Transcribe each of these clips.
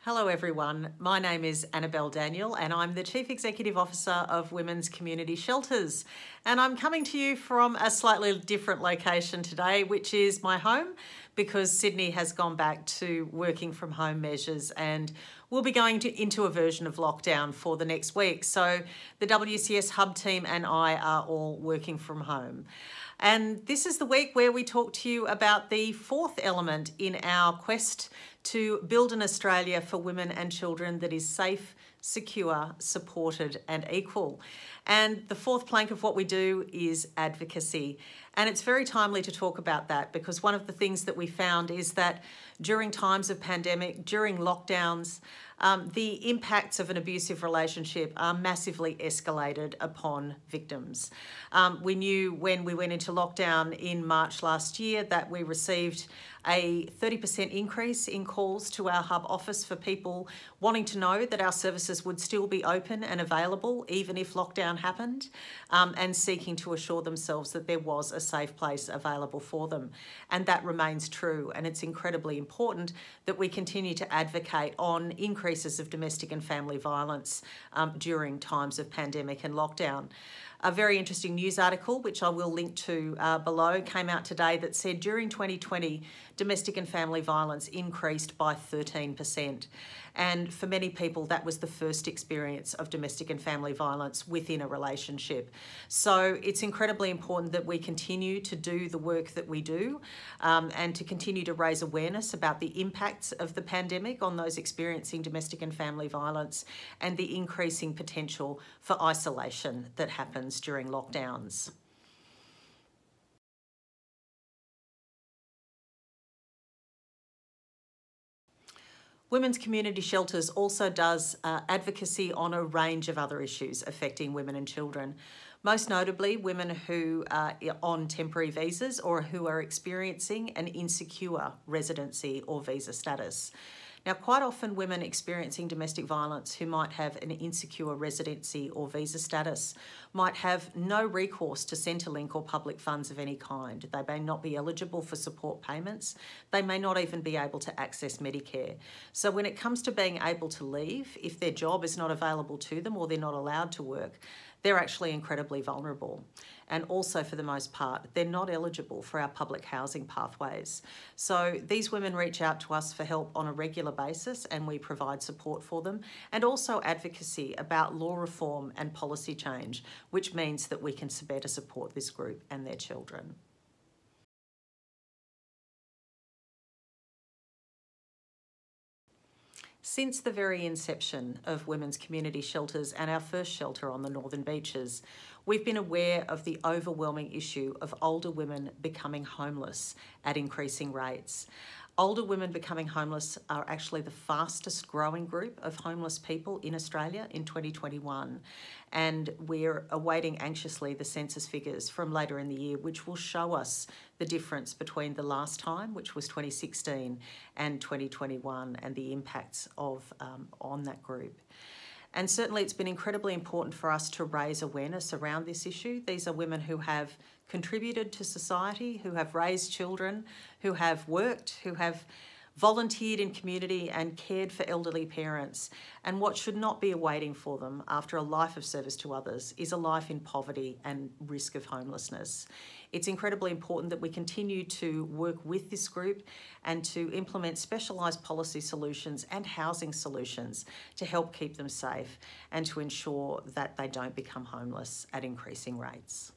Hello everyone, my name is Annabelle Daniel and I'm the Chief Executive Officer of Women's Community Shelters, and I'm coming to you from a slightly different location today, which is my home, because Sydney has gone back to working from home measures and we'll be going into a version of lockdown for the next week. So the WCS Hub team and I are all working from home. And this is the week where we talk to you about the fourth element in our quest to build an Australia for women and children that is safe, secure, supported and equal. And the fourth plank of what we do is advocacy. And it's very timely to talk about that, because one of the things that we found is that during times of pandemic, during lockdowns, the impacts of an abusive relationship are massively escalated upon victims. We knew when we went into lockdown in March last year that we received a 30% increase in calls to our hub office for people wanting to know that our services would still be open and available even if lockdown happened, and seeking to assure themselves that there was a safe place available for them. And that remains true, and it's incredibly important that we continue to advocate on increases of domestic and family violence during times of pandemic and lockdown. A very interesting news article, which I will link to below, came out today that said during 2020, domestic and family violence increased by 13%. And for many people, that was the first experience of domestic and family violence within a relationship. So it's incredibly important that we continue to do the work that we do, and to continue to raise awareness about the impacts of the pandemic on those experiencing domestic and family violence and the increasing potential for isolation that happens during lockdowns. Women's Community Shelters also does advocacy on a range of other issues affecting women and children, most notably women who are on temporary visas or who are experiencing an insecure residency or visa status. Now, quite often women experiencing domestic violence who might have an insecure residency or visa status might have no recourse to Centrelink or public funds of any kind. They may not be eligible for support payments. They may not even be able to access Medicare. So when it comes to being able to leave, if their job is not available to them or they're not allowed to work, they're actually incredibly vulnerable. And also, for the most part, they're not eligible for our public housing pathways. So these women reach out to us for help on a regular basis, and we provide support for them, and also advocacy about law reform and policy change, which means that we can better support this group and their children. Since the very inception of Women's Community Shelters and our first shelter on the Northern Beaches, we've been aware of the overwhelming issue of older women becoming homeless at increasing rates. Older women becoming homeless are actually the fastest growing group of homeless people in Australia in 2021. And we're awaiting anxiously the census figures from later in the year, which will show us the difference between the last time, which was 2016, and 2021, and the impacts of on that group. And certainly it's been incredibly important for us to raise awareness around this issue. These are women who have contributed to society, who have raised children, who have worked, who have volunteered in community and cared for elderly parents. And what should not be awaiting for them after a life of service to others is a life in poverty and risk of homelessness. It's incredibly important that we continue to work with this group and to implement specialised policy solutions and housing solutions to help keep them safe and to ensure that they don't become homeless at increasing rates.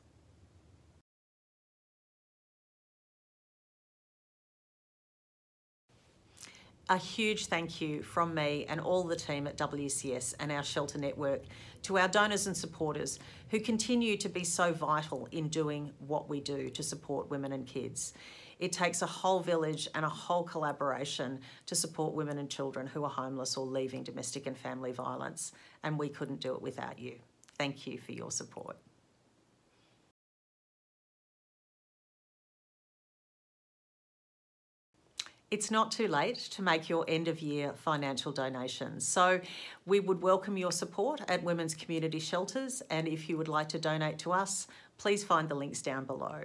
A huge thank you from me and all the team at WCS and our shelter network to our donors and supporters who continue to be so vital in doing what we do to support women and kids. It takes a whole village and a whole collaboration to support women and children who are homeless or leaving domestic and family violence, and we couldn't do it without you. Thank you for your support. It's not too late to make your end-of-year financial donations. So we would welcome your support at Women's Community Shelters, and if you would like to donate to us, please find the links down below.